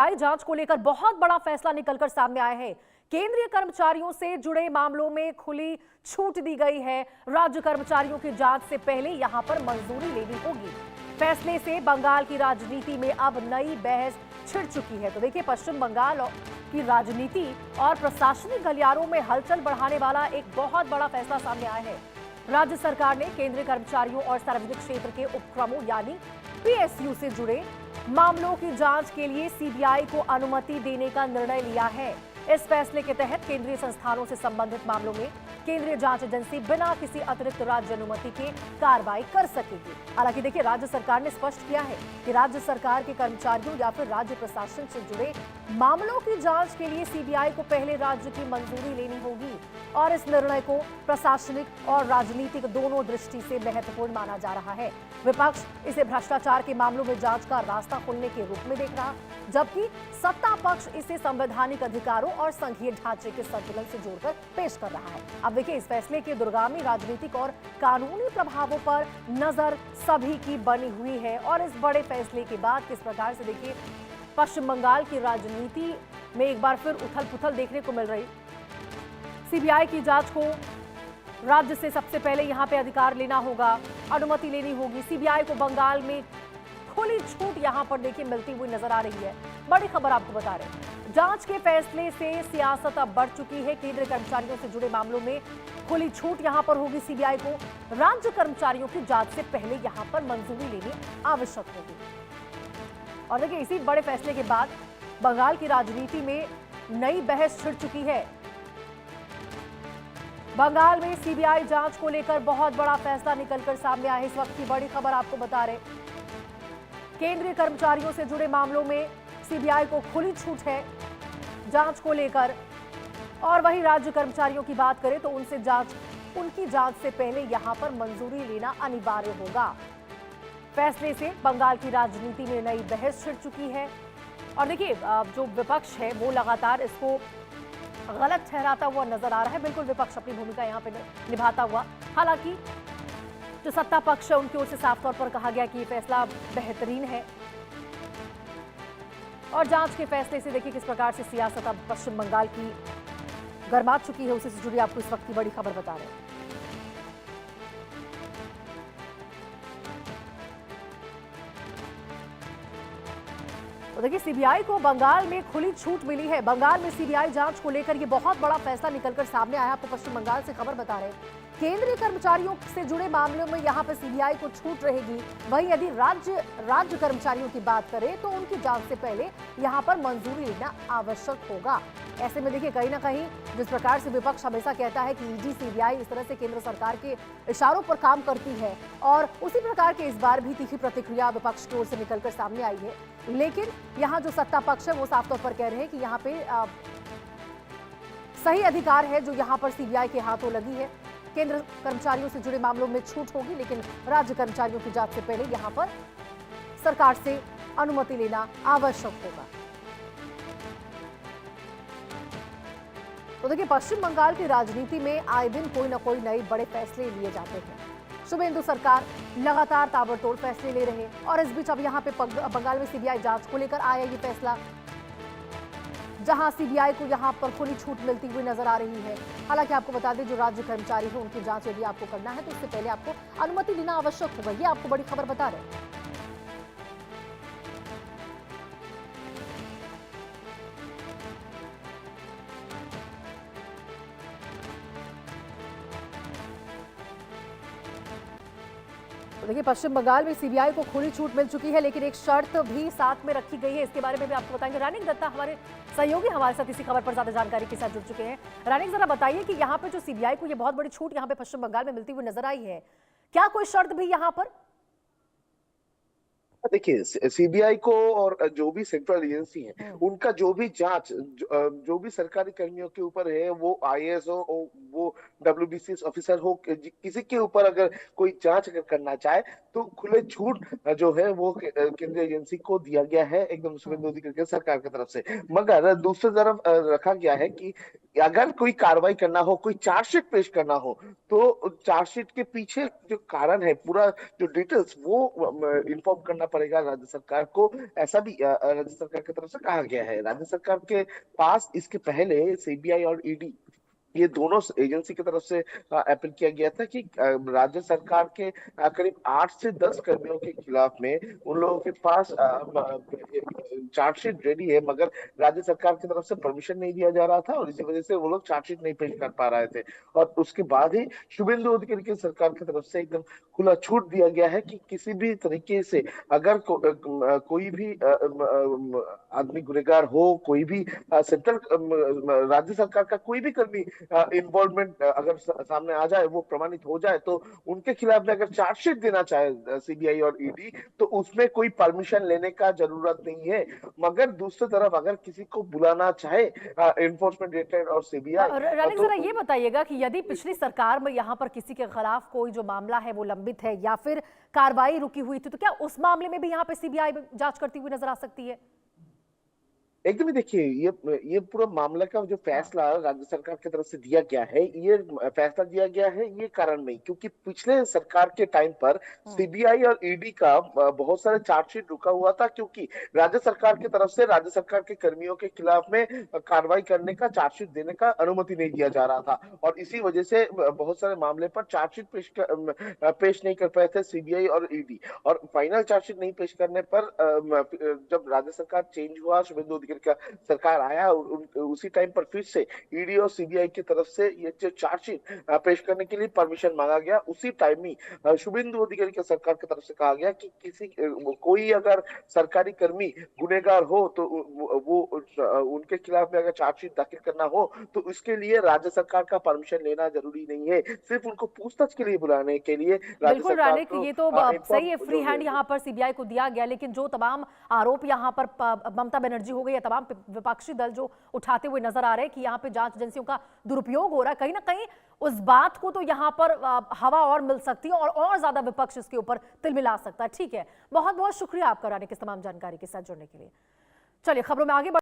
आई जांच को लेकर बहुत बड़ा फैसला निकलकर सामने आया है। केंद्रीय कर्मचारियों से जुड़े मामलों में खुली छूट दी गई है। राज्य कर्मचारियों की जांच से पहले यहां पर मंजूरी लेनी होगी। फैसले से बंगाल की राजनीति में अब नई बहस छिड़ चुकी है। तो देखिए, पश्चिम बंगाल की राजनीति और प्रशासनिक गलियारों में हलचल बढ़ाने वाला एक बहुत बड़ा फैसला सामने आया है। राज्य सरकार ने केंद्रीय कर्मचारियों और सार्वजनिक क्षेत्र के उपक्रमों यानी पीएसयू से जुड़े मामलों की जांच के लिए सीबीआई को अनुमति देने का निर्णय लिया है। इस फैसले के तहत केंद्रीय संस्थानों से संबंधित मामलों में केंद्रीय जांच एजेंसी बिना किसी अतिरिक्त राज्य अनुमति के कार्रवाई कर सकेगी। हालांकि देखिए, राज्य सरकार ने स्पष्ट किया है कि राज्य सरकार के कर्मचारियों या फिर राज्य प्रशासन से जुड़े मामलों की जांच के लिए सीबीआई को पहले राज्य की मंजूरी लेनी होगी और इस निर्णय को प्रशासनिक और राजनीतिक दोनों दृष्टि से महत्वपूर्ण माना जा रहा है। विपक्ष इसे भ्रष्टाचार के मामलों में जांच का रास्ता खोलने के रूप में देख रहा, जबकि सत्ता पक्ष इसे संवैधानिक अधिकारों और संघीय ढांचे के संतुलन से जोड़कर पेश कर रहा है। अब देखिए, इस फैसले के दूरगामी राजनीतिक और कानूनी प्रभावों पर नजर सभी की बनी हुई है और इस बड़े फैसले के बाद किस प्रकार से देखिए पश्चिम बंगाल की राजनीति में एक बार फिर उथल पुथल देखने को मिल रही। सीबीआई की जांच को राज्य से सबसे पहले यहां पे अधिकार लेना होगा, अनुमति लेनी होगी। सीबीआई को बंगाल में खुली छूट यहां पर देखिए मिलती हुई नजर आ रही है। बड़ी खबर आपको बता रहे हैं, जांच के फैसले से सियासत अब बढ़ चुकी है। केंद्रीय कर्मचारियों से जुड़े मामलों में खुली छूट यहां पर होगी। सीबीआई को राज्य कर्मचारियों की जांच से पहले यहां पर मंजूरी लेनी आवश्यक होगी। और देखिए, इसी बड़े फैसले के बाद बंगाल की राजनीति में नई बहस छिड़ चुकी है। बंगाल में सीबीआई जांच को लेकर बहुत बड़ा फैसला निकलकर सामने आया है। इस वक्त की बड़ी खबर आपको बता रहे, केंद्रीय कर्मचारियों से जुड़े मामलों में सीबीआई को खुली छूट है जांच को लेकर, और वहीं राज्य कर्मचारियों की बात करें तो उनकी जांच से पहले यहां पर मंजूरी लेना अनिवार्य होगा। फैसले से बंगाल की राजनीति में नई बहस छिड़ चुकी है। और देखिए, जो विपक्ष है वो लगातार इसको गलत ठहराता हुआ नजर आ रहा है। बिल्कुल विपक्ष अपनी भूमिका यहां पे निभाता हुआ। हालांकि जो सत्ता पक्ष है उनकी ओर से साफ तौर पर कहा गया कि ये फैसला बेहतरीन है। और जांच के फैसले से देखिए किस प्रकार से सियासत अब पश्चिम बंगाल की गर्मा चुकी है। उसी से जुड़ी आपको इस वक्त की बड़ी खबर बता रहे हैं। तो देखिए, सीबीआई को बंगाल में खुली छूट मिली है। बंगाल में सीबीआई जांच को लेकर ये बहुत बड़ा फैसला निकलकर सामने आया। आपको पश्चिम बंगाल से खबर बता रहे हैं, केंद्रीय कर्मचारियों से जुड़े मामलों में यहां पर सीबीआई को छूट रहेगी। वहीं यदि राज्य कर्मचारियों की बात करें तो उनकी जांच से पहले यहां पर मंजूरी लेना आवश्यक होगा। ऐसे में देखिए, कहीं ना कहीं जिस प्रकार से विपक्ष हमेशा कहता है कि ईडी सीबीआई इस तरह से केंद्र सरकार के इशारों पर काम करती है, और उसी प्रकार के इस बार भी तीखी प्रतिक्रिया विपक्ष की ओर से निकलकर सामने आई है। लेकिन यहाँ जो सत्ता पक्ष है वो साफ तौर पर कह रहे हैं कि यहाँ पे सही अधिकार है जो यहाँ पर सीबीआई के हाथों लगी है। केंद्र कर्मचारियों से जुड़े मामलों में छूट होगी, लेकिन राज्य कर्मचारियों की जांच से पहले यहाँ पर सरकार से अनुमति लेना आवश्यक होगा। तो देखिए, पश्चिम बंगाल की राजनीति में आए दिन कोई ना कोई नए बड़े फैसले लिए जाते हैं। शुभेंदु सरकार लगातार ताबड़तोड़ फैसले ले रहे हैं, और इस बीच अब यहाँ पे बंगाल में सीबीआई जांच को लेकर आया ये फैसला, जहां सीबीआई को यहां पर खुली छूट मिलती हुई नजर आ रही है। हालांकि आपको बता दें, जो राज्य कर्मचारी है उनकी जांच यदि आपको करना है तो उससे पहले आपको अनुमति लेना आवश्यक होगा। ये आपको बड़ी खबर बता रहे हैं। तो देखिए, पश्चिम बंगाल में सीबीआई को खुली छूट मिल चुकी है, लेकिन एक शर्त भी साथ में रखी गई है। इसके बारे में भी आपको बताएंगे। रानिक दत्ता हमारे सहयोगी हमारे साथ इसी खबर पर ज्यादा जानकारी के साथ जुड़ चुके हैं। रानिक, जरा बताइए कि यहाँ पे जो सीबीआई को ये बहुत बड़ी छूट यहाँ पे पश्चिम बंगाल में मिलती हुई नजर आई है, क्या कोई शर्त भी यहाँ पर? देखिए, सीबीआई को और जो भी सेंट्रल एजेंसी है उनका जो भी जांच जो भी सरकारी कर्मियों के ऊपर है वो आईएएस हो वो WBCS ऑफिसर हो, किसी के ऊपर अगर कोई जांच अगर करना चाहे तो खुले छूट जो है वो केंद्रीय एजेंसी को दिया गया है एकदम शुभेंदु अधिकारी की सरकार की तरफ से। मगर दूसरी तरफ रखा गया है कि अगर कोई कार्रवाई करना हो, कोई चार्जशीट पेश करना हो, तो चार्जशीट के पीछे जो कारण है, पूरा जो डिटेल्स, वो इन्फॉर्म करना पड़ेगा राज्य सरकार को। ऐसा भी राज्य सरकार की तरफ से कहा गया है। राज्य सरकार के पास इसके पहले CBI और ED, ये दोनों एजेंसी की तरफ से अपील किया गया था कि राज्य सरकार के करीब 8 से 10 कर्मियों के खिलाफ में उन लोगों के पास चार्जशीट रेडी है, मगर राज्य सरकार की तरफ से परमिशन नहीं दिया जा रहा था और इसी वजह से वो लोग चार्जशीट नहीं पेश कर पा रहे थे। और उसके बाद ही शुभेंदु अधिकारी की सरकार की तरफ से एकदम खुला छूट दिया गया है कि किसी भी तरीके से अगर कोई भी आदमी गुनहगार हो, कोई भी सेंट्रल राज्य सरकार का कोई भी कर्मी इन्वॉल्वमेंट अगर सामने आ जाए, वो प्रमाणित हो जाए, तो उनके खिलाफ में अगर चार्जशीट देना चाहे CBI और ED, तो उसमें कोई परमिशन लेने का जरूरत नहीं है। मगर दूसरी तरफ अगर किसी को बुलाना चाहे एनफोर्समेंट डायरेक्टरेट और CBI, रानिक, तो जरा ये बताइएगा कि यदि पिछली सरकार में यहाँ पर किसी के खिलाफ कोई जो मामला है वो लंबित है या फिर कार्रवाई रुकी हुई थी, तो क्या उस मामले में भी यहाँ पे CBI जांच करती हुई नजर आ सकती है? एकदम ही देखिए, ये पूरा मामला का जो फैसला राज्य सरकार की तरफ से दिया गया है, ये फैसला दिया गया है ये कारण नहीं, क्योंकि पिछले सरकार के टाइम पर CBI और ED का बहुत सारे चार्जशीट रुका हुआ था, क्योंकि राज्य सरकार की तरफ से राज्य सरकार के कर्मियों के खिलाफ में कार्रवाई करने का, चार्जशीट देने का अनुमति नहीं दिया जा रहा था। और इसी वजह से बहुत सारे मामले पर चार्जशीट पेश नहीं कर पाए थे CBI और ED। और फाइनल चार्जशीट नहीं पेश करने पर जब राज्य सरकार चेंज हुआ, शुभेंदु अधिकारी का सरकार आया, उसी टाइम पर फिर से ED और CBI की तरफ से ये जो चार्जशीट पेश करने के लिए परमिशन मांगा गया। उसी टाइम ही शुभेंदु अधिकारी की सरकार की तरफ से कहा गया कि कोई अगर सरकारी कर्मी गुनहगार हो तो वो उनके खिलाफ में अगर चार्जशीट दाखिल करना हो तो उसके लिए राज्य सरकार का परमिशन लेना जरूरी नहीं है, सिर्फ उनको पूछताछ के लिए बुलाने के लिए राज्य बिल्कुल सरकार रानिक, को ये तो सही है, फ्री हैंड यहाँ पर CBI को दिया गया, लेकिन जो तमाम आरोप यहाँ पर ममता बनर्जी हो गई या तमाम विपक्षी दल जो उठाते हुए नजर आ रहे हैं कि यहाँ पे जांच एजेंसियों का दुरुपयोग हो रहा है, कहीं ना कहीं उस बात को तो यहाँ पर हवा और मिल सकती है और ज्यादा विपक्ष इसके ऊपर तिलमिला सकता है। ठीक है, बहुत बहुत शुक्रिया आपका रानिक, इस तमाम जानकारी के साथ जुड़ने के लिए। चलिए खबरों में आगे